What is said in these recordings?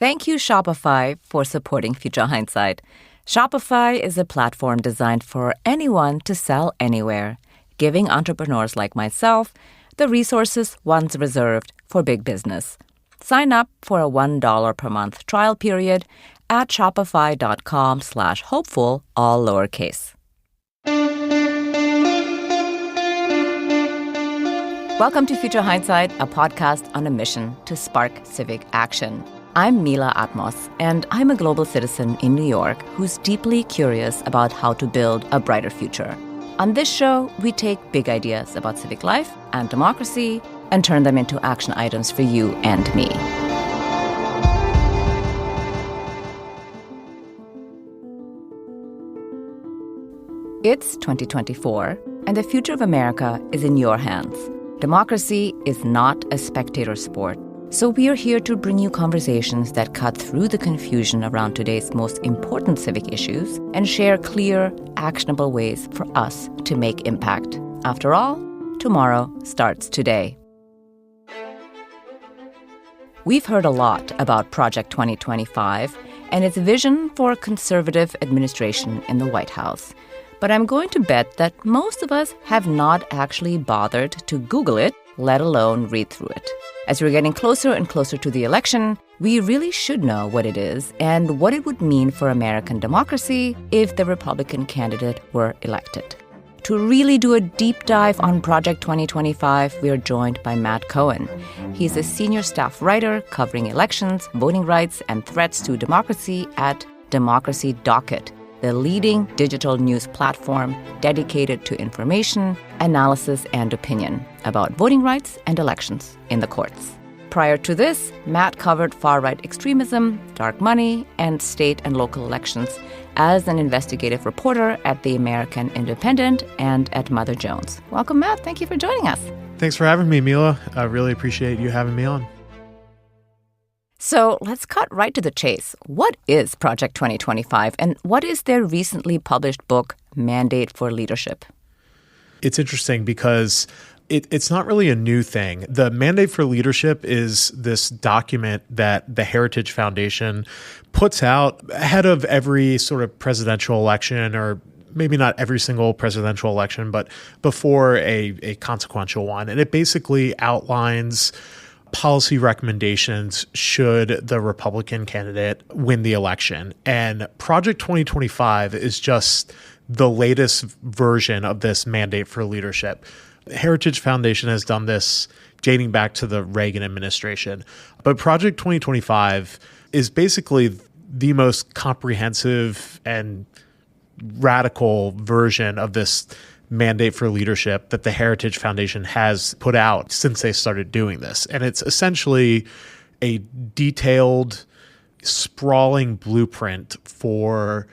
Thank you, Shopify, for supporting Future Hindsight. Shopify is a platform designed for anyone to sell anywhere, giving entrepreneurs like myself the resources once reserved for big business. Sign up for a $1 per month trial period at shopify.com/hopeful, all lowercase. Welcome to Future Hindsight, a podcast on a mission to spark civic action. I'm Mila Atmos, and I'm a global citizen in New York who's deeply curious about how to build a brighter future. On this show, we take big ideas about civic life and democracy and turn them into action items for you and me. It's 2024, and the future of America is in your hands. Democracy is not a spectator sport. So we are here to bring you conversations that cut through the confusion around today's most important civic issues and share clear, actionable ways for us to make impact. After all, tomorrow starts today. We've heard a lot about Project 2025 and its vision for a conservative administration in the White House. But I'm going to bet that most of us have not actually bothered to Google it, let alone read through it. As we're getting closer and closer to the election, we really should know what it is and what it would mean for American democracy if the Republican candidate were elected. To really do a deep dive on Project 2025, we are joined by Matt Cohen. He's a senior staff writer covering elections, voting rights, and threats to democracy at Democracy Docket, the leading digital news platform dedicated to information, analysis, and opinion about voting rights and elections in the courts. Prior to this, Matt covered far-right extremism, dark money, and state and local elections as an investigative reporter at the American Independent and at Mother Jones. Welcome, Matt. Thank you for joining us. Thanks for having me, Mila. I really appreciate you having me on. So let's cut right to the chase. What is Project 2025, and what is their recently published book, Mandate for Leadership? It's interesting because it's not really a new thing. The Mandate for Leadership is this document that the Heritage Foundation puts out ahead of every sort of presidential election, or maybe not every single presidential election, but before a consequential one. And it basically outlines policy recommendations should the Republican candidate win the election. And Project 2025 is just the latest version of this Mandate for Leadership. Heritage Foundation has done this dating back to the Reagan administration. But Project 2025 is basically the most comprehensive and radical version of this Mandate for Leadership that the Heritage Foundation has put out since they started doing this. And it's essentially a detailed, sprawling blueprint for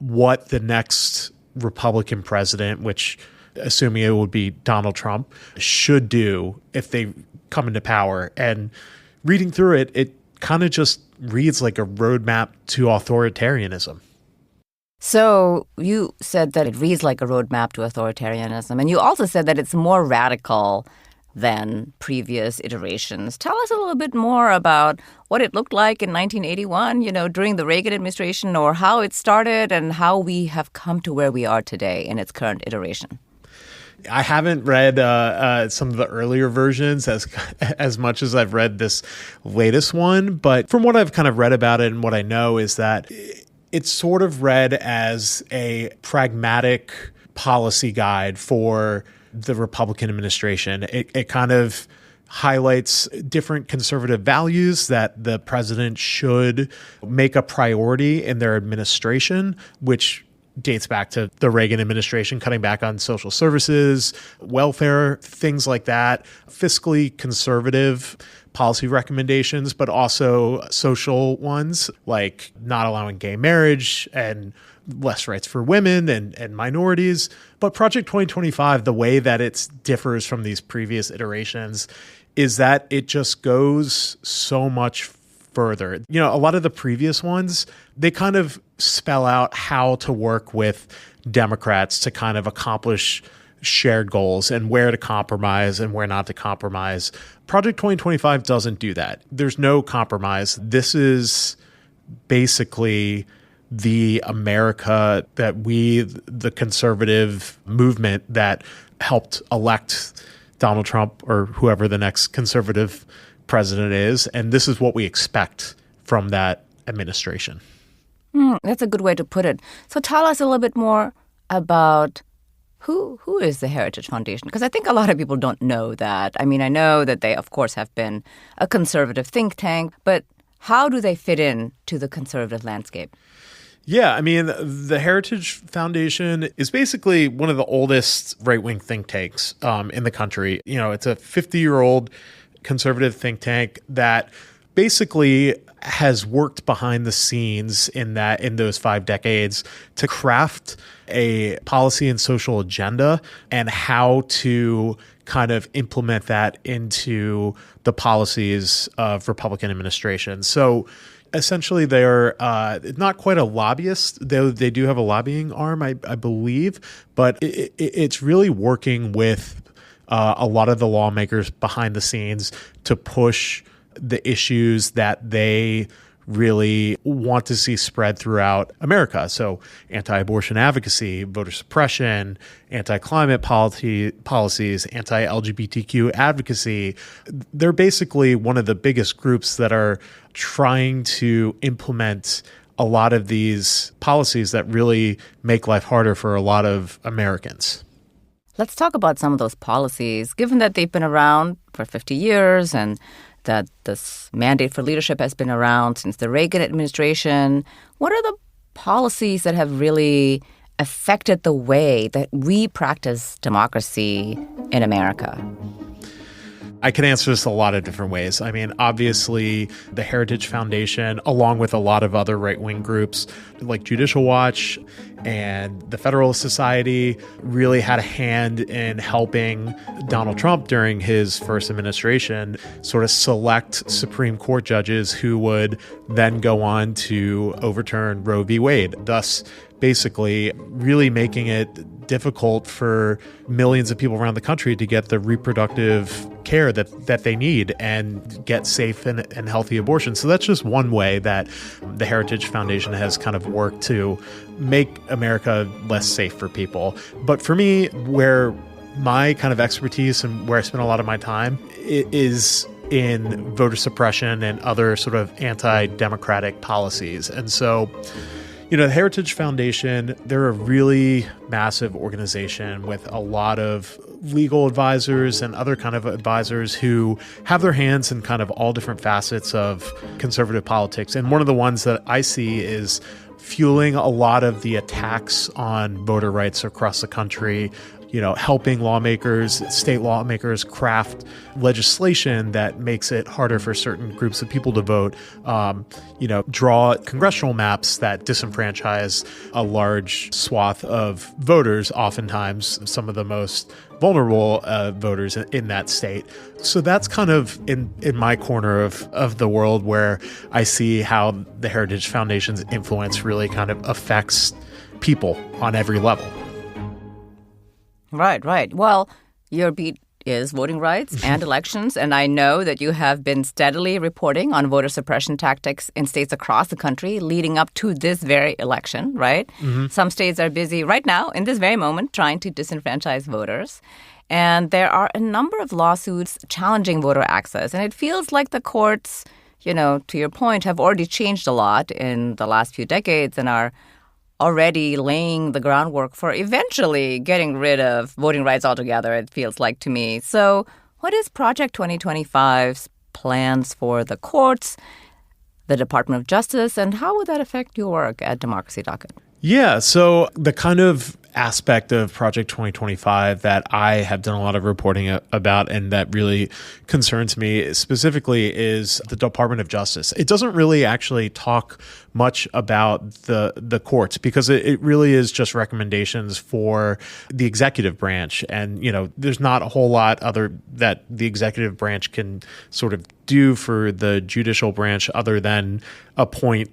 what the next Republican president, which assuming it would be Donald Trump, should do if they come into power. And reading through it, it kind of just reads like a roadmap to authoritarianism. So you said that it reads like a roadmap to authoritarianism, and you also said that it's more radical than previous iterations. Tell us a little bit more about what it looked like in 1981, during the Reagan administration, or how it started and how we have come to where we are today in its current iteration. I haven't read some of the earlier versions as much as I've read this latest one, but from what I've kind of read about it and what I know is that it's sort of read as a pragmatic policy guide for the Republican administration. It kind of highlights different conservative values that the president should make a priority in their administration, which dates back to the Reagan administration, cutting back on social services, welfare, things like that, fiscally conservative policy recommendations, but also social ones like not allowing gay marriage and less rights for women and minorities. But Project 2025, the way that it differs from these previous iterations is that it just goes so much further. A lot of the previous ones, they kind of spell out how to work with Democrats to kind of accomplish shared goals and where to compromise and where not to compromise. Project 2025 doesn't do that. There's no compromise. This is basically the America that we, the conservative movement that helped elect Donald Trump or whoever the next conservative president is. And this is what we expect from that administration. That's a good way to put it. So tell us a little bit more about who is the Heritage Foundation? Because I think a lot of people don't know that. I mean, I know that they, of course, have been a conservative think tank, but how do they fit in to the conservative landscape? Yeah, I mean, the Heritage Foundation is basically one of the oldest right-wing think tanks in the country. You know, it's a 50-year-old conservative think tank that basically has worked behind the scenes in those 5 decades to craft a policy and social agenda and how to kind of implement that into the policies of Republican administrations. So essentially, they're not quite a lobbyist, though they do have a lobbying arm, I believe, but it's really working with a lot of the lawmakers behind the scenes to push the issues that they really want to see spread throughout America. So anti-abortion advocacy, voter suppression, anti-climate policies, anti-LGBTQ advocacy. They're basically one of the biggest groups that are trying to implement a lot of these policies that really make life harder for a lot of Americans. Let's talk about some of those policies, given that they've been around for 50 years and that this mandate for leadership has been around since the Reagan administration. What are the policies that have really affected the way that we practice democracy in America? I can answer this a lot of different ways. I mean, obviously, the Heritage Foundation, along with a lot of other right-wing groups like Judicial Watch and the Federalist Society, really had a hand in helping Donald Trump during his first administration sort of select Supreme Court judges who would then go on to overturn Roe v. Wade, thus basically really making it difficult for millions of people around the country to get the reproductive care that they need and get safe and healthy abortion. So that's just one way that the Heritage Foundation has kind of worked to make America less safe for people. But for me, where my kind of expertise and where I spend a lot of my time is in voter suppression and other sort of anti-democratic policies. And so, you know, the Heritage Foundation, they're a really massive organization with a lot of legal advisors and other kind of advisors who have their hands in kind of all different facets of conservative politics. And one of the ones that I see is fueling a lot of the attacks on voter rights across the country, you know, helping lawmakers, state lawmakers craft legislation that makes it harder for certain groups of people to vote, you know, draw congressional maps that disenfranchise a large swath of voters, oftentimes some of the most vulnerable voters in that state. So that's kind of in my corner of the world where I see how the Heritage Foundation's influence really kind of affects people on every level. Right. Well, your beat is voting rights and elections, and I know that you have been steadily reporting on voter suppression tactics in states across the country leading up to this very election, right? Mm-hmm. Some states are busy right now, in this very moment, trying to disenfranchise voters. And there are a number of lawsuits challenging voter access, and it feels like the courts, you know, to your point, have already changed a lot in the last few decades and are already laying the groundwork for eventually getting rid of voting rights altogether, it feels like to me. So what is Project 2025's plans for the courts, the Department of Justice, and how would that affect your work at Democracy Docket? Yeah, so the kind of aspect of Project 2025 that I have done a lot of reporting about and that really concerns me specifically is the Department of Justice. It doesn't really actually talk much about the courts because it really is just recommendations for the executive branch. And, you know, there's not a whole lot other that the executive branch can sort of do for the judicial branch other than appoint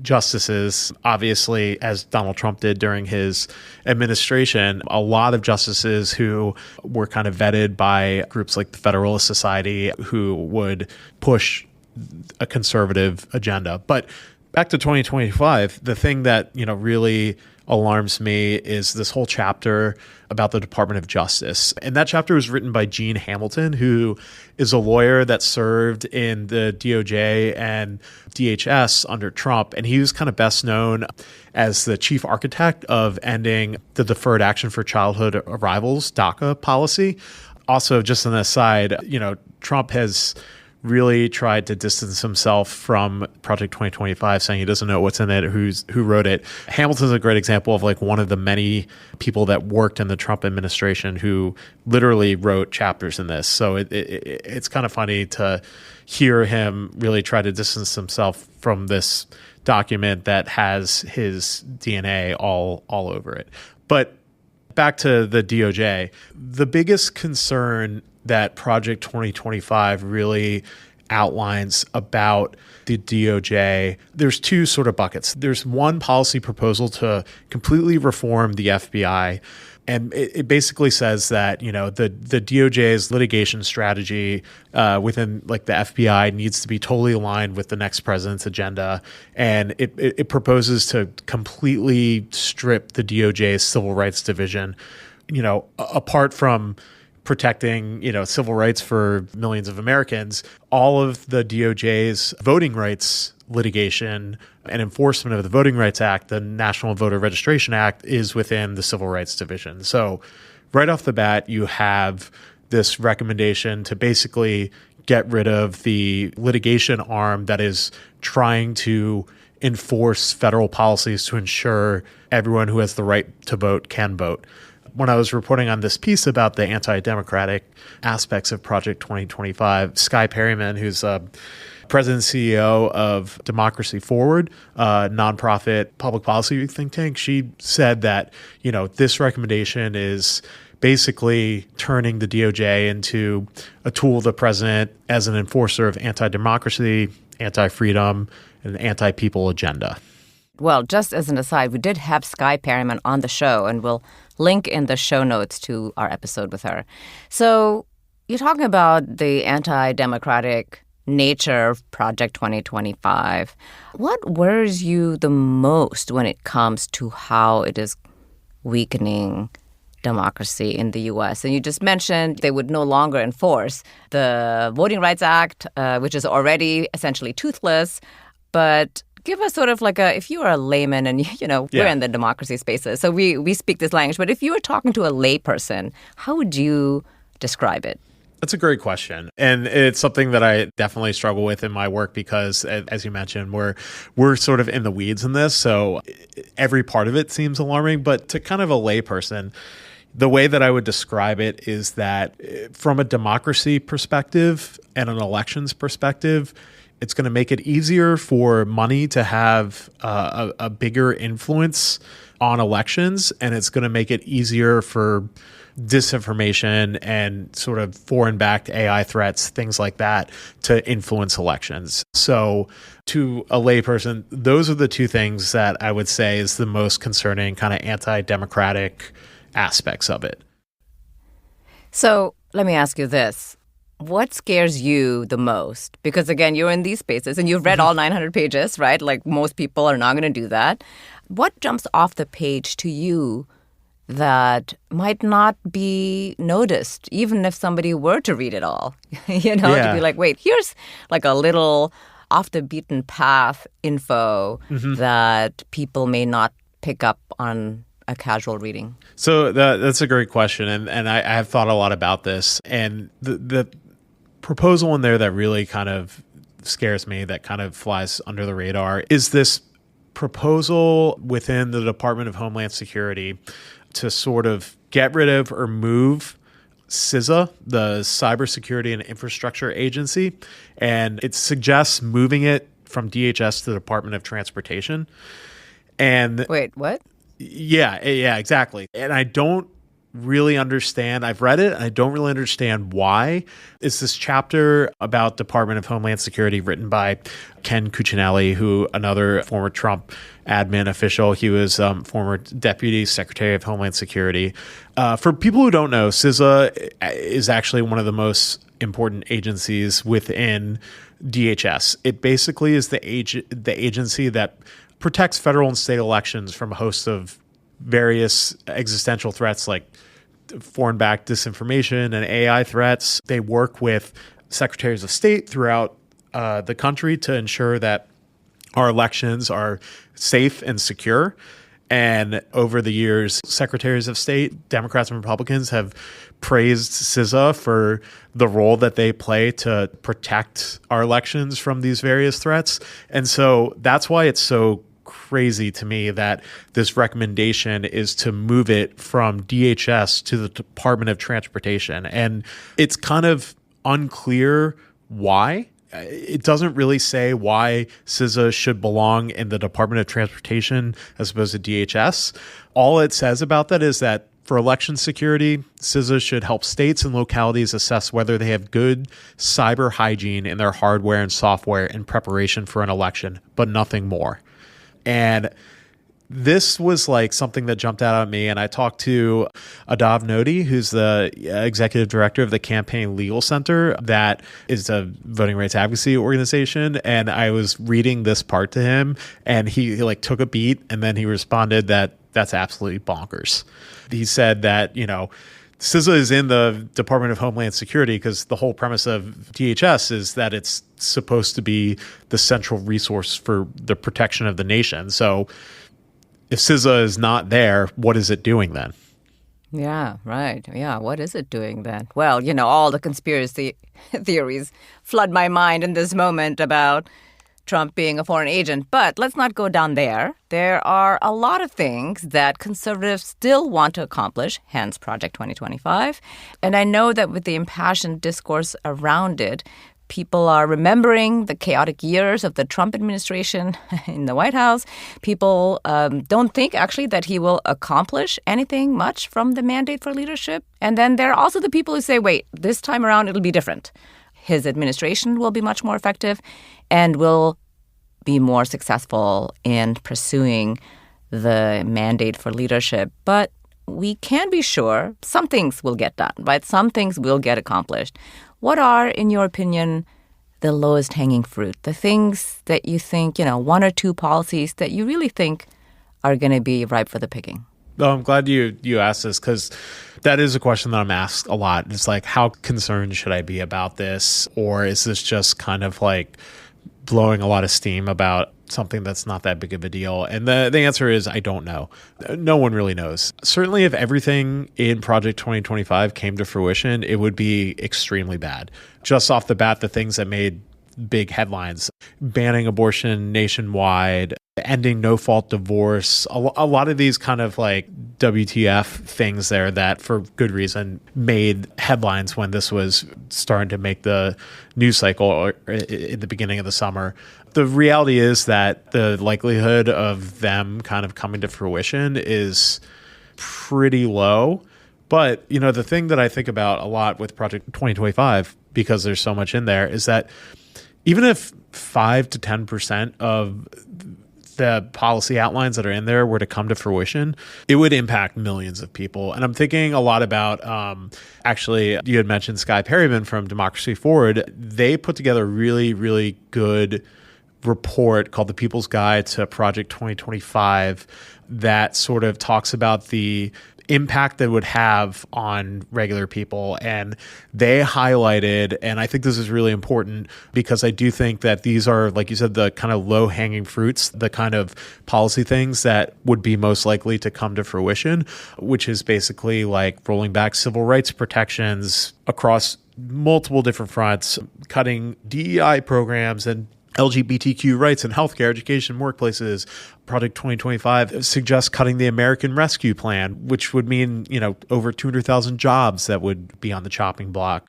justices, obviously, as Donald Trump did during his administration, a lot of justices who were kind of vetted by groups like the Federalist Society who would push a conservative agenda. But back to 2025, the thing that, really alarms me is this whole chapter about the Department of Justice. And that chapter was written by Gene Hamilton, who is a lawyer that served in the DOJ and DHS under Trump. And he was kind of best known as the chief architect of ending the Deferred Action for Childhood Arrivals, DACA policy. Also, just an aside, Trump has really tried to distance himself from Project 2025, saying he doesn't know what's in it, who wrote it. Hamilton's a great example of one of the many people that worked in the Trump administration who literally wrote chapters in this. So it's kind of funny to hear him really try to distance himself from this document that has his DNA all over it. But back to the DOJ, the biggest concern that Project 2025 really outlines about the DOJ, there's two sort of buckets. There's one policy proposal to completely reform the FBI. And it basically says that, the DOJ's litigation strategy within the FBI needs to be totally aligned with the next president's agenda. And it proposes to completely strip the DOJ's civil rights division, apart from protecting, civil rights for millions of Americans. All of the DOJ's voting rights litigation and enforcement of the Voting Rights Act, the National Voter Registration Act, is within the Civil Rights Division. So right off the bat, you have this recommendation to basically get rid of the litigation arm that is trying to enforce federal policies to ensure everyone who has the right to vote can vote. When I was reporting on this piece about the anti-democratic aspects of Project 2025, Skye Perryman, who's president and CEO of Democracy Forward, a nonprofit public policy think tank, she said that, this recommendation is basically turning the DOJ into a tool of the president as an enforcer of anti-democracy, anti-freedom, and anti-people agenda. Well, just as an aside, we did have Skye Perryman on the show, and we'll link in the show notes to our episode with her. So you're talking about the anti-democratic nature of Project 2025. What worries you the most when it comes to how it is weakening democracy in the U.S.? And you just mentioned they would no longer enforce the Voting Rights Act, which is already essentially toothless, but give us sort of if you are a layman and, we're in the democracy spaces, so we speak this language, but if you were talking to a layperson, how would you describe it? That's a great question. And it's something that I definitely struggle with in my work because, as you mentioned, we're sort of in the weeds in this. So every part of it seems alarming. But to kind of a layperson, the way that I would describe it is that from a democracy perspective and an elections perspective, it's going to make it easier for money to have a bigger influence on elections, and it's going to make it easier for disinformation and sort of foreign-backed AI threats, things like that, to influence elections. So to a layperson, those are the two things that I would say is the most concerning kind of anti-democratic aspects of it. So let me ask you this. What scares you the most? Because, again, you're in these spaces and you've read all 900 pages, right? Like most people are not going to do that. What jumps off the page to you that might not be noticed, even if somebody were to read it all? To be like, wait, here's a little off the beaten path info that people may not pick up on a casual reading. So that's a great question. And I have thought a lot about this. And the proposal in there that really kind of scares me, that kind of flies under the radar, is this proposal within the Department of Homeland Security to sort of get rid of or move CISA, the Cybersecurity and Infrastructure Agency. And it suggests moving it from DHS to the Department of Transportation. And wait, what? Yeah, exactly. And I don't really understand. I've read it. And I don't really understand why. It's this chapter about Department of Homeland Security written by Ken Cuccinelli, who another former Trump admin official. He was former Deputy Secretary of Homeland Security. For people who don't know, CISA is actually one of the most important agencies within DHS. It basically is the agency that protects federal and state elections from a host of various existential threats like foreign-backed disinformation and AI threats. They work with secretaries of state throughout the country to ensure that our elections are safe and secure. And over the years, secretaries of state, Democrats and Republicans, have praised CISA for the role that they play to protect our elections from these various threats. And so that's why it's so crazy to me that this recommendation is to move it from DHS to the Department of Transportation. And it's kind of unclear why. It doesn't really say why CISA should belong in the Department of Transportation as opposed to DHS. All it says about that is that for election security, CISA should help states and localities assess whether they have good cyber hygiene in their hardware and software in preparation for an election, but nothing more. And this was like something that jumped out at me. And I talked to Adav Nodi, who's the executive director of the Campaign Legal Center, that is a voting rights advocacy organization. And I was reading this part to him, and he like took a beat, and then he responded that that's absolutely bonkers. He said that, CISA is in the Department of Homeland Security because the whole premise of DHS is that it's supposed to be the central resource for the protection of the nation. So if CISA is not there, what is it doing then? Yeah, right. Yeah, what is it doing then? Well, all the conspiracy theories flood my mind in this moment about Trump being a foreign agent. But let's not go down there. There are a lot of things that conservatives still want to accomplish, hence Project 2025. And I know that with the impassioned discourse around it, people are remembering the chaotic years of the Trump administration in the White House. People don't think, actually, that he will accomplish anything much from the mandate for leadership. And then there are also the people who say, wait, this time around it'll be different. His administration will be much more effective and will be more successful in pursuing the mandate for leadership. But we can be sure some things will get done, right? Some things will get accomplished. What are, in your opinion, the lowest hanging fruit? The things that you think, one or two policies that you really think are going to be ripe for the picking? No, I'm glad you asked this because that is a question that I'm asked a lot. It's like, how concerned should I be about this? Or is this just kind of like blowing a lot of steam about something that's not that big of a deal? And the answer is, I don't know. No one really knows. Certainly, if everything in Project 2025 came to fruition, it would be extremely bad. Just off the bat, the things that made big headlines, banning abortion nationwide, ending no-fault divorce, a lot of these kind of like WTF things there that for good reason made headlines when this was starting to make the news cycle in the beginning of the summer. The reality is that the likelihood of them kind of coming to fruition is pretty low. But, the thing that I think about a lot with Project 2025, because there's so much in there, is that even if 5 to 10% of the policy outlines that are in there were to come to fruition, it would impact millions of people. And I'm thinking a lot about, actually, you had mentioned Skye Perryman from Democracy Forward. They put together a really, really good report called The People's Guide to Project 2025 that sort of talks about the impact that would have on regular people. And they highlighted, and I think this is really important because I do think that these are, like you said, the kind of low hanging fruits, the kind of policy things that would be most likely to come to fruition, which is basically like rolling back civil rights protections across multiple different fronts, cutting DEI programs and LGBTQ rights in healthcare, education, workplaces. Project 2025 suggests cutting the American Rescue Plan, which would mean, over 200,000 jobs that would be on the chopping block.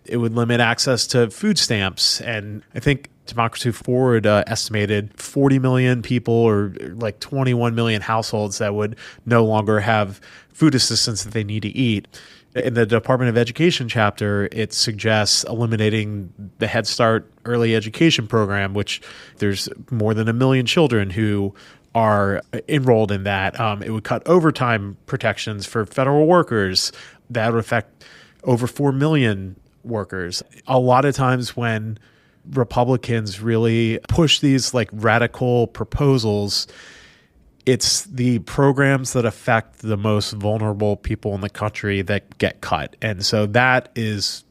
It would limit access to food stamps. And I think Democracy Forward estimated 40 million people or like 21 million households that would no longer have food assistance that they need to eat. In the Department of Education chapter, it suggests eliminating the Head Start early education program, which there's more than 1 million children who are enrolled in that. It would cut overtime protections for federal workers. That would affect over 4 million workers. A lot of times when Republicans really push these like radical proposals, it's the programs that affect the most vulnerable people in the country that get cut. And so that is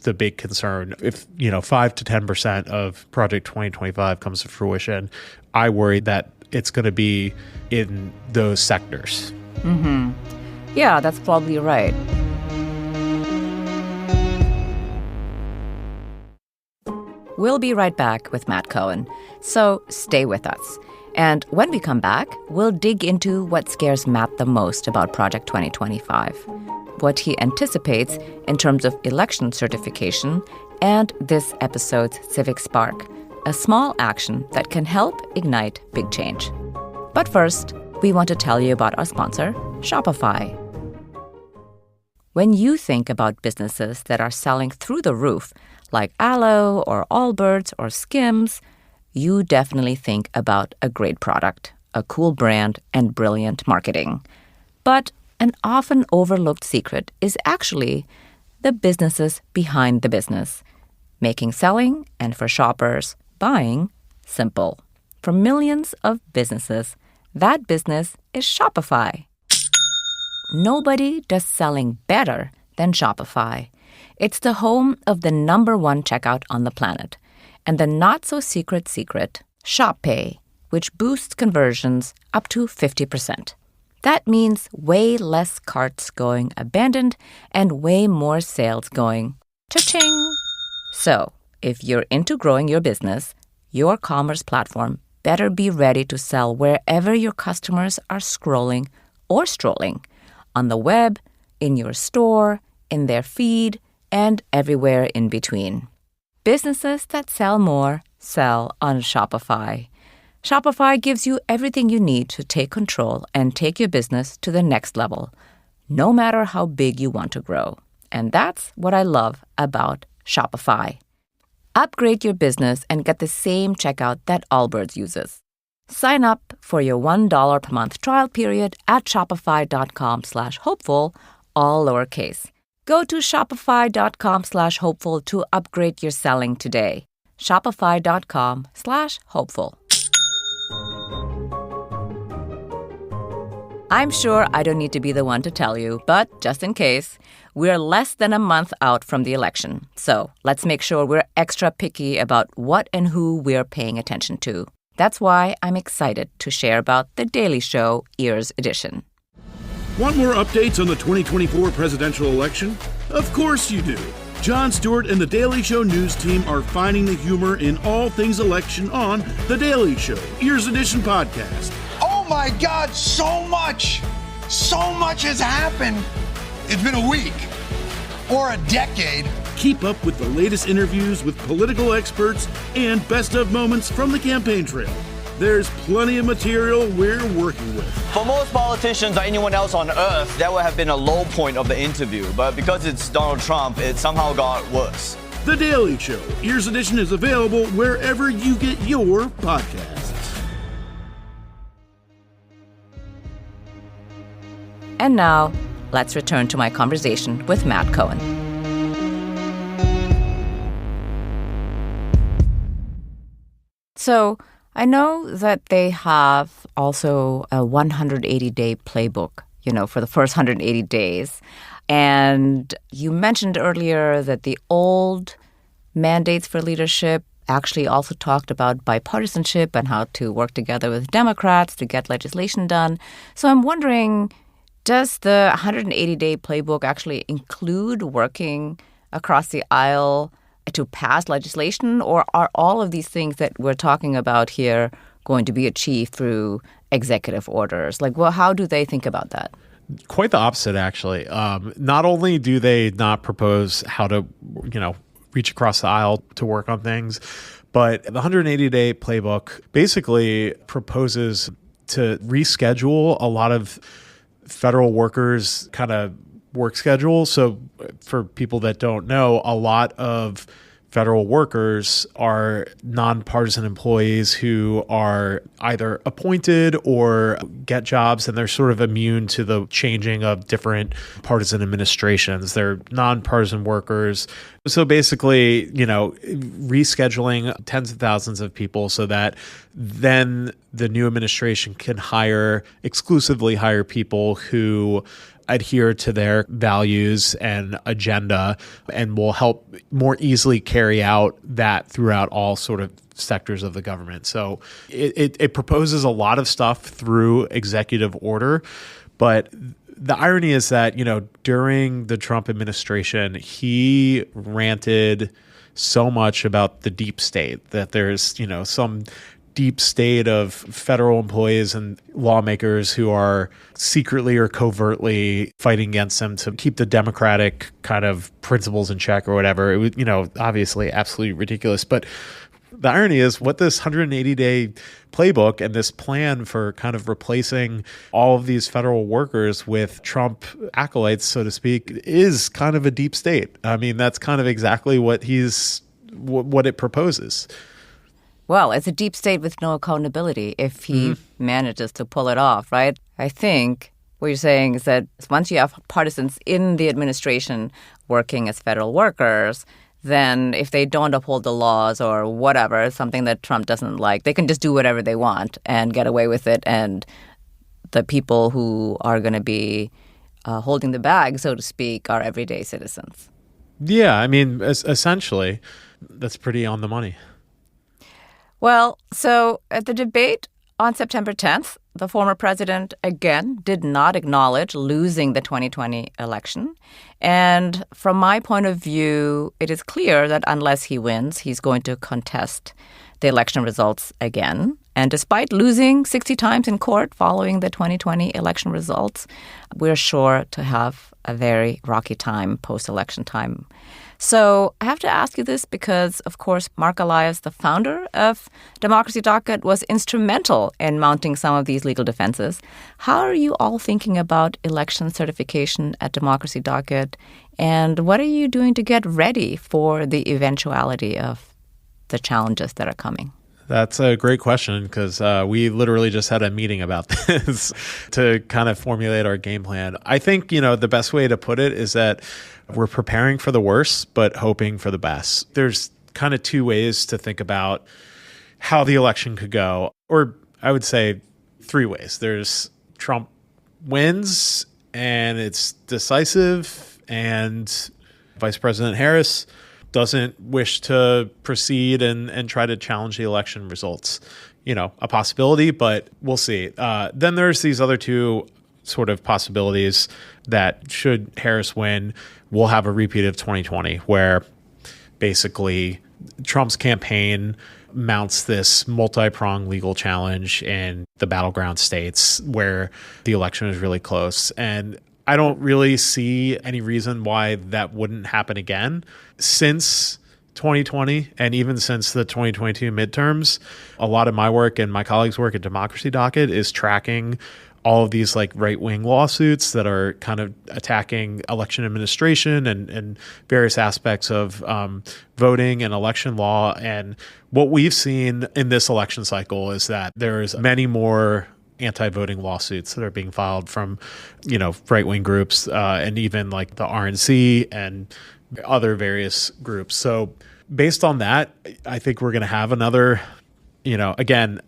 the big concern. If, 5 to 10% of Project 2025 comes to fruition, I worry that it's going to be in those sectors. Mm-hmm. Yeah, that's probably right. We'll be right back with Matt Cohen, so stay with us. And when we come back, we'll dig into what scares Matt the most about Project 2025, what he anticipates in terms of election certification, and this episode's Civic Spark, a small action that can help ignite big change. But first, we want to tell you about our sponsor, Shopify. When you think about businesses that are selling through the roof, like Aloe or Allbirds or Skims, you definitely think about a great product, a cool brand, and brilliant marketing. But an often overlooked secret is actually the businesses behind the business, making selling and for shoppers, buying simple. For millions of businesses, that business is Shopify. Nobody does selling better than Shopify. It's the home of the #1 checkout on the planet. And the not-so-secret secret, Shop Pay, which boosts conversions up to 50%. That means way less carts going abandoned and way more sales going cha-ching. So, if you're into growing your business, your commerce platform better be ready to sell wherever your customers are scrolling or strolling, on the web, in your store, in their feed, and everywhere in between. Businesses that sell more sell on Shopify. Shopify gives you everything you need to take control and take your business to the next level, no matter how big you want to grow. And that's what I love about Shopify. Upgrade your business and get the same checkout that Allbirds uses. Sign up for your $1 per month trial period at shopify.com/hopeful, all lowercase. Go to shopify.com/hopeful to upgrade your selling today. Shopify.com/hopeful. I'm sure I don't need to be the one to tell you, but just in case, we're less than a month out from the election. So let's make sure we're extra picky about what and who we're paying attention to. That's why I'm excited to share about The Daily Show Ears Edition. Want more updates on the 2024 presidential election? Of course you do. Jon Stewart and The Daily Show news team are finding the humor in all things election on The Daily Show Ears Edition podcast. Oh my God, so much! So much has happened. It's been a week or a decade. Keep up with the latest interviews with political experts and best of moments from the campaign trail. There's plenty of material we're working with. For most politicians or anyone else on earth, that would have been a low point of the interview. But because it's Donald Trump, it somehow got worse. The Daily Show Ears Edition is available wherever you get your podcasts. And now, let's return to my conversation with Matt Cohen. So, I know that they have also a 180-day playbook, for the first 180 days. And you mentioned earlier that the old mandates for leadership actually also talked about bipartisanship and how to work together with Democrats to get legislation done. So I'm wondering, does the 180-day playbook actually include working across the aisle to pass legislation, or are all of these things that we're talking about here going to be achieved through executive orders? How do they think about that? Quite the opposite, actually. Not only do they not propose how to, reach across the aisle to work on things, But the 180-day playbook basically proposes to reschedule a lot of federal workers' kind of work schedule. So for people that don't know, a lot of federal workers are nonpartisan employees who are either appointed or get jobs, and they're sort of immune to the changing of different partisan administrations. They're nonpartisan workers. So basically, rescheduling tens of thousands of people so that then the new administration can exclusively hire people who adhere to their values and agenda and will help more easily carry out that throughout all sort of sectors of the government. So it proposes a lot of stuff through executive order, but the irony is that, during the Trump administration, he ranted so much about the deep state, that there's, some deep state of federal employees and lawmakers who are secretly or covertly fighting against him to keep the democratic kind of principles in check or whatever. It was, obviously absolutely ridiculous. But the irony is what this 180-day playbook and this plan for kind of replacing all of these federal workers with Trump acolytes, so to speak, is kind of a deep state. I mean, that's kind of exactly what it proposes. Well, it's a deep state with no accountability if he manages to pull it off, right? I think what you're saying is that once you have partisans in the administration working as federal workers, then if they don't uphold the laws or whatever, something that Trump doesn't like, they can just do whatever they want and get away with it. And the people who are going to be holding the bag, so to speak, are everyday citizens. Yeah, I mean, essentially, that's pretty on the money. Well, so at the debate on September 10th, the former president, again, did not acknowledge losing the 2020 election. And from my point of view, it is clear that unless he wins, he's going to contest the election results again. And despite losing 60 times in court following the 2020 election results, we're sure to have a very rocky time, post-election time. So I have to ask you this because, of course, Mark Elias, the founder of Democracy Docket, was instrumental in mounting some of these legal defenses. How are you all thinking about election certification at Democracy Docket? And what are you doing to get ready for the eventuality of the challenges that are coming? That's a great question because we literally just had a meeting about this to kind of formulate our game plan. I think, the best way to put it is that we're preparing for the worst, but hoping for the best. There's kind of two ways to think about how the election could go, or I would say three ways. There's Trump wins and it's decisive, and Vice President Harris doesn't wish to proceed and try to challenge the election results. A possibility, but we'll see. Then there's these other two sort of possibilities that should Harris win, we'll have a repeat of 2020, where basically Trump's campaign mounts this multi-pronged legal challenge in the battleground states where the election is really close. And I don't really see any reason why that wouldn't happen again. Since 2020 and even since the 2022 midterms, a lot of my work and my colleagues' work at Democracy Docket is tracking all of these right-wing lawsuits that are kind of attacking election administration and various aspects of voting and election law. And what we've seen in this election cycle is that there's many more anti-voting lawsuits that are being filed from, right-wing groups and even the RNC and other various groups. So based on that, I think we're going to have another, again,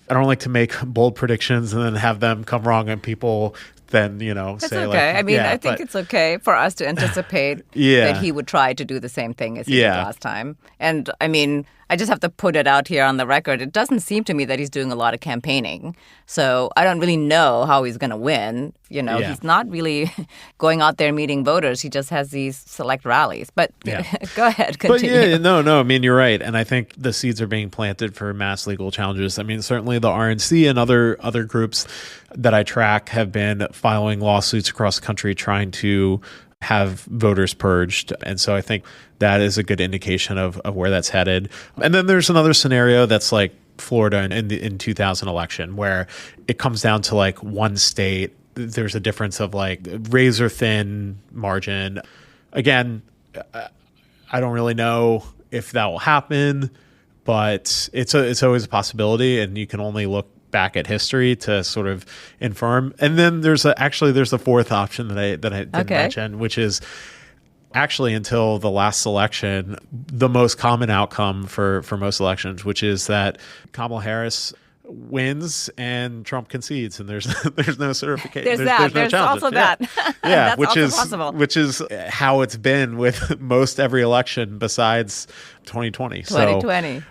I don't like to make bold predictions and then have them come wrong and people then, That's say okay. I think it's okay for us to anticipate that he would try to do the same thing as he did last time. And I just have to put it out here on the record. It doesn't seem to me that he's doing a lot of campaigning. So I don't really know how he's going to win. He's not really going out there meeting voters. He just has these select rallies. But go ahead, continue. But you're right. And I think the seeds are being planted for mass legal challenges. Certainly the RNC and other groups that I track have been filing lawsuits across the country trying to have voters purged. And so I think that is a good indication of where that's headed. And then there's another scenario that's like Florida in 2000 election, where it comes down to like one state. There's a difference of like razor thin margin. Again, I don't really know if that will happen, but it's always a possibility, and you can only look back at history to sort of infirm. And then there's the fourth option that I didn't mention, which is actually until the last election, the most common outcome for most elections, which is that Kamala Harris wins and Trump concedes, and there's no certification. There's also that. Yeah, That's also possible. Which is how it's been with most every election besides 2020. So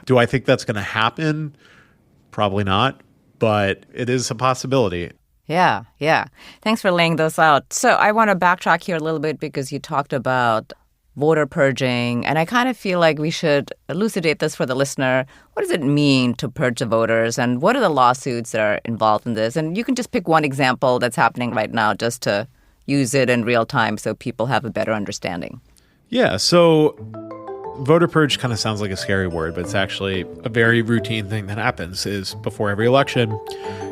do I think that's going to happen? Probably not, but it is a possibility. Yeah. Thanks for laying those out. So I want to backtrack here a little bit because you talked about voter purging, and I kind of feel like we should elucidate this for the listener. What does it mean to purge the voters, and what are the lawsuits that are involved in this? And you can just pick one example that's happening right now just to use it in real time so people have a better understanding. Yeah, so voter purge kind of sounds like a scary word, but it's actually a very routine thing that happens. Is before every election,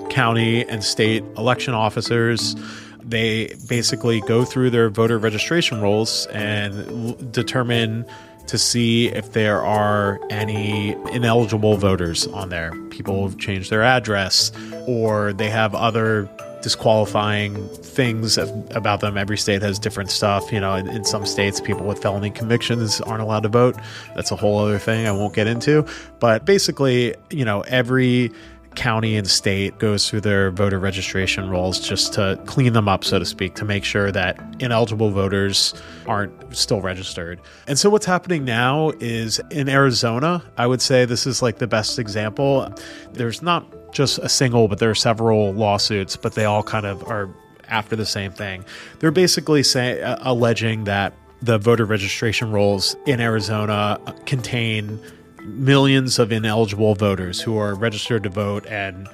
county and state election officers, they basically go through their voter registration rolls and determine to see if there are any ineligible voters on there. People have changed their address, or they have other disqualifying things about them. Every state has different stuff. In some states, people with felony convictions aren't allowed to vote. That's a whole other thing I won't get into. But basically, every county and state goes through their voter registration rolls just to clean them up, so to speak, to make sure that ineligible voters aren't still registered. And so what's happening now is in Arizona, I would say this is like the best example. There's not just a single, but there are several lawsuits, but they all kind of are after the same thing. They're basically alleging that the voter registration rolls in Arizona contain millions of ineligible voters who are registered to vote and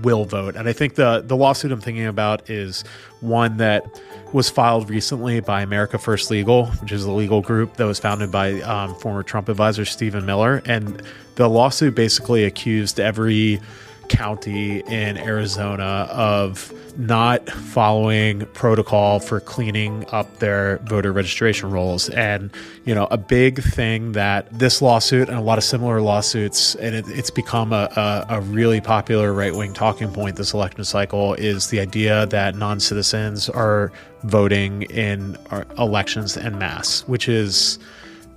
will vote. And I think the lawsuit I'm thinking about is one that was filed recently by America First Legal, which is a legal group that was founded by former Trump advisor Stephen Miller. And the lawsuit basically accused every county in Arizona of not following protocol for cleaning up their voter registration rolls. And, a big thing that this lawsuit and a lot of similar lawsuits, and it's become a really popular right-wing talking point this election cycle, is the idea that non-citizens are voting in elections en masse, which is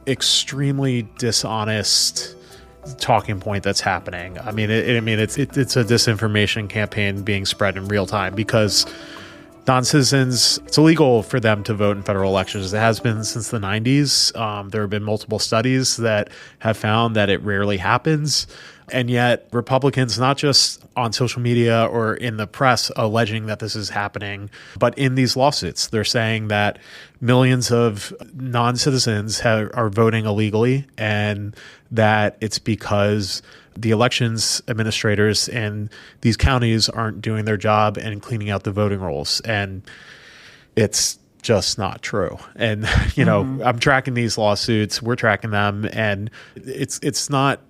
extremely dishonest talking point that's happening. I mean, it's a disinformation campaign being spread in real time because non-citizens, it's illegal for them to vote in federal elections. It has been since the 90s. There have been multiple studies that have found that it rarely happens. And yet Republicans, not just on social media or in the press alleging that this is happening, but in these lawsuits, they're saying that millions of non-citizens are voting illegally, and that it's because the elections administrators in these counties aren't doing their job and cleaning out the voting rolls. And it's just not true. And, I'm tracking these lawsuits, we're tracking them, and it's not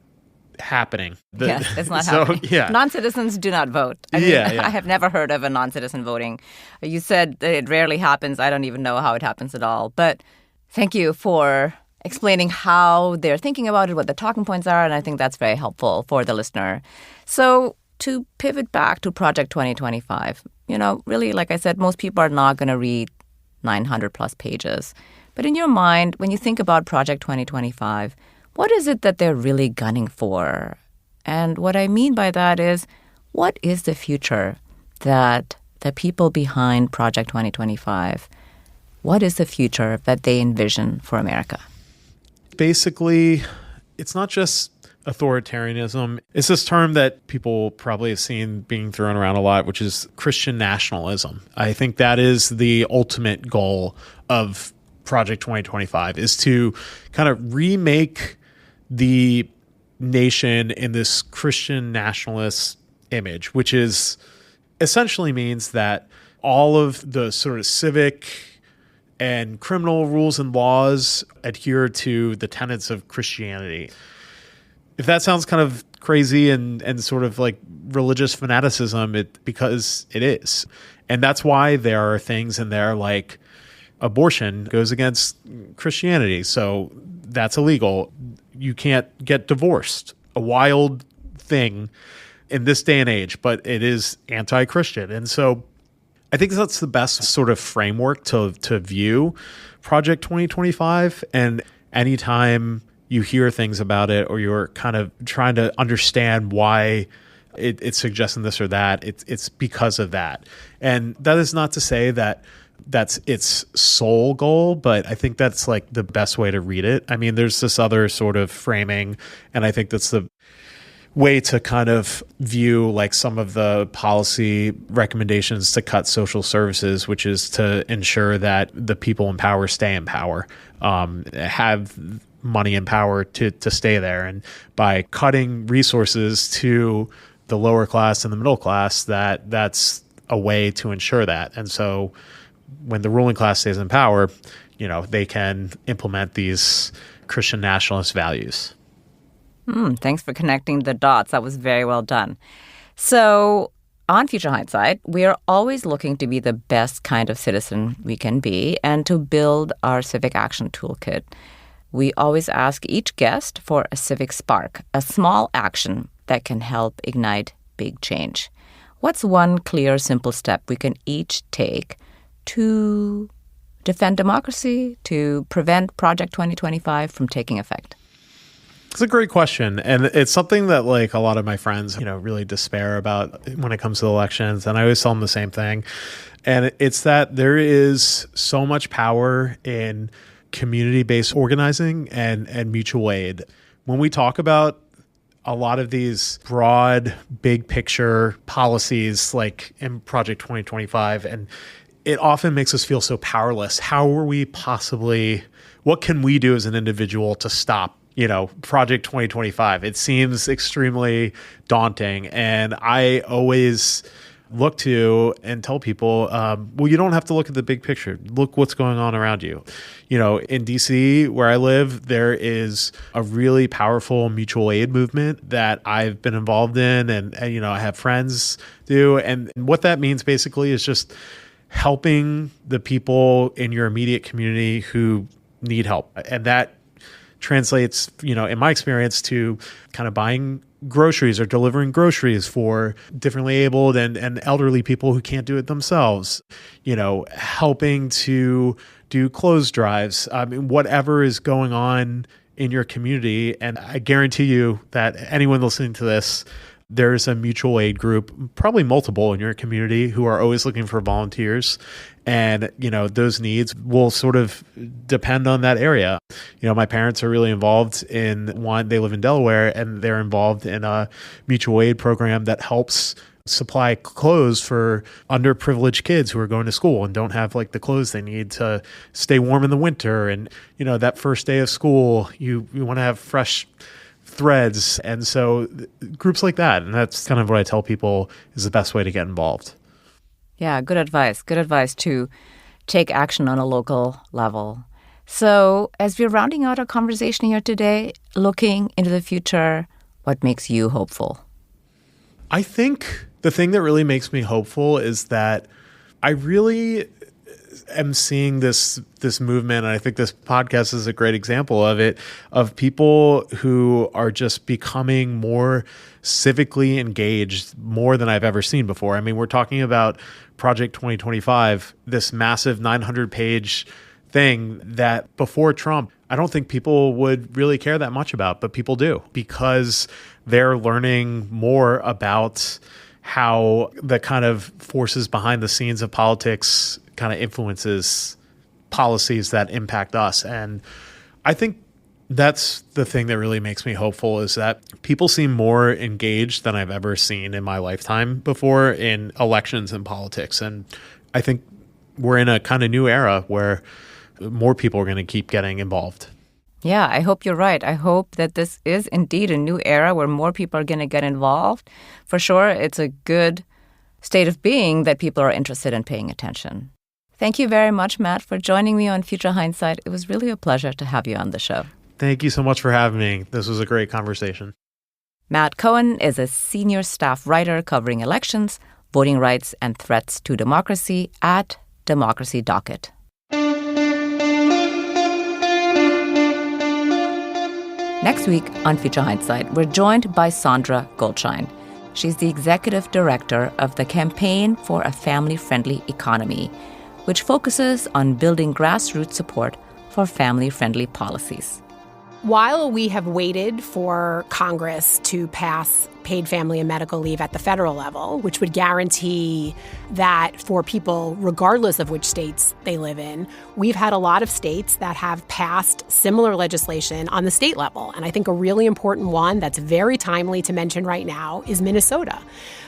happening. Yes, it's not happening. Yeah. Non-citizens do not vote. I mean, I have never heard of a non-citizen voting. You said that it rarely happens. I don't even know how it happens at all. But thank you for explaining how they're thinking about it, what the talking points are, and I think that's very helpful for the listener. So to pivot back to Project 2025, really, like I said, most people are not going to read 900 plus pages. But in your mind, when you think about Project 2025, what is it that they're really gunning for? And what I mean by that is, what is the future that the people behind Project 2025, what is the future that they envision for America? Basically, it's not just authoritarianism. It's this term that people probably have seen being thrown around a lot, which is Christian nationalism. I think that is the ultimate goal of Project 2025, is to kind of remake the nation in this Christian nationalist image, which is essentially means that all of the sort of civic and criminal rules and laws adhere to the tenets of Christianity. If that sounds kind of crazy and sort of like religious fanaticism, because it is. And that's why there are things in there like abortion goes against Christianity, so that's illegal. You can't get divorced. A wild thing in this day and age, but it is anti-Christian. And so I think that's the best sort of framework to view Project 2025. And anytime you hear things about it or you're kind of trying to understand why it's suggesting this or that, it's because of that. And that is not to say that that's its sole goal, but I think that's like the best way to read it. I mean, there's this other sort of framing, and I think that's the way to kind of view like some of the policy recommendations to cut social services, which is to ensure that the people in power stay in power, have money and power to stay there. And by cutting resources to the lower class and the middle class, that's a way to ensure that. And so when the ruling class stays in power, they can implement these Christian nationalist values. Thanks for connecting the dots. That was very well done. So on Future Hindsight, we are always looking to be the best kind of citizen we can be and to build our civic action toolkit. We always ask each guest for a civic spark, a small action that can help ignite big change. What's one clear, simple step we can each take to defend democracy, to prevent Project 2025 from taking effect? It's a great question. And it's something that like a lot of my friends, really despair about when it comes to elections. And I always tell them the same thing. And it's that there is so much power in community-based organizing and mutual aid. When we talk about a lot of these broad, big picture policies like in Project 2025, and it often makes us feel so powerless. What can we do as an individual to stop Project 2025? It seems extremely daunting. And I always look to and tell people, you don't have to look at the big picture. Look what's going on around you. In DC, where I live, there is a really powerful mutual aid movement that I've been involved in and I have friends do. And what that means basically is just helping the people in your immediate community who need help. And that translates, in my experience, to kind of buying groceries or delivering groceries for differently abled and elderly people who can't do it themselves, helping to do clothes drives, whatever is going on in your community. And I guarantee you that anyone listening to this, there's a mutual aid group, probably multiple in your community, who are always looking for volunteers. And, those needs will sort of depend on that area. My parents are really involved in one. They live in Delaware, and they're involved in a mutual aid program that helps supply clothes for underprivileged kids who are going to school and don't have like the clothes they need to stay warm in the winter. And, that first day of school, you want to have fresh threads. And so groups like that. And that's kind of what I tell people is the best way to get involved. Yeah, good advice. Good advice to take action on a local level. So as we're rounding out our conversation here today, looking into the future, what makes you hopeful? I think the thing that really makes me hopeful is that I really am seeing this movement, and I think this podcast is a great example of it, of people who are just becoming more civically engaged, more than I've ever seen before. I mean, we're talking about Project 2025, this massive 900-page thing that before Trump, I don't think people would really care that much about, but people do, because they're learning more about how the kind of forces behind the scenes of politics kind of influences policies that impact us. And I think that's the thing that really makes me hopeful, is that people seem more engaged than I've ever seen in my lifetime before in elections and politics. And I think we're in a kind of new era where more people are going to keep getting involved. Yeah, I hope you're right. I hope that this is indeed a new era where more people are going to get involved. For sure, it's a good state of being that people are interested in paying attention. Thank you very much, Matt, for joining me on Future Hindsight. It was really a pleasure to have you on the show. Thank you so much for having me. This was a great conversation. Matt Cohen is a senior staff writer covering elections, voting rights, and threats to democracy at Democracy Docket. Next week on Future Hindsight, we're joined by Sandra Goldschein. She's the executive director of the Campaign for a Family-Friendly Economy, which focuses on building grassroots support for family-friendly policies. While we have waited for Congress to pass paid family and medical leave at the federal level, which would guarantee that for people, regardless of which states they live in, we've had a lot of states that have passed similar legislation on the state level. And I think a really important one that's very timely to mention right now is Minnesota.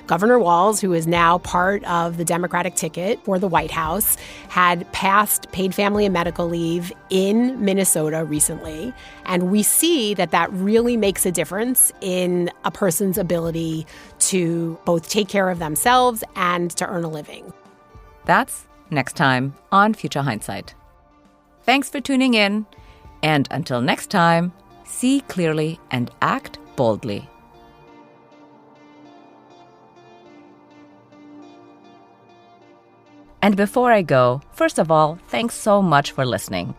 Governor Walz, who is now part of the Democratic ticket for the White House, had passed paid family and medical leave in Minnesota recently. And we see that that really makes a difference in a person's ability to both take care of themselves and to earn a living. That's next time on Future Hindsight. Thanks for tuning in. And until next time, see clearly and act boldly. And before I go, first of all, thanks so much for listening.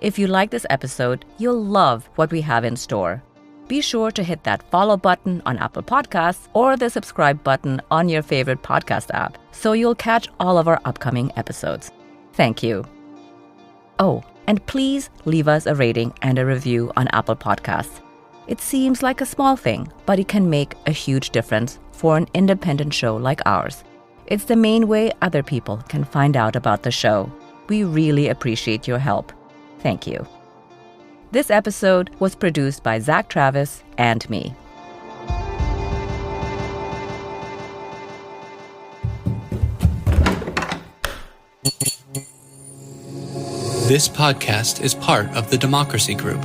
If you like this episode, you'll love what we have in store. Be sure to hit that follow button on Apple Podcasts or the subscribe button on your favorite podcast app so you'll catch all of our upcoming episodes. Thank you. Oh, and please leave us a rating and a review on Apple Podcasts. It seems like a small thing, but it can make a huge difference for an independent show like ours. It's the main way other people can find out about the show. We really appreciate your help. Thank you. This episode was produced by Zach Travis and me. This podcast is part of the Democracy Group.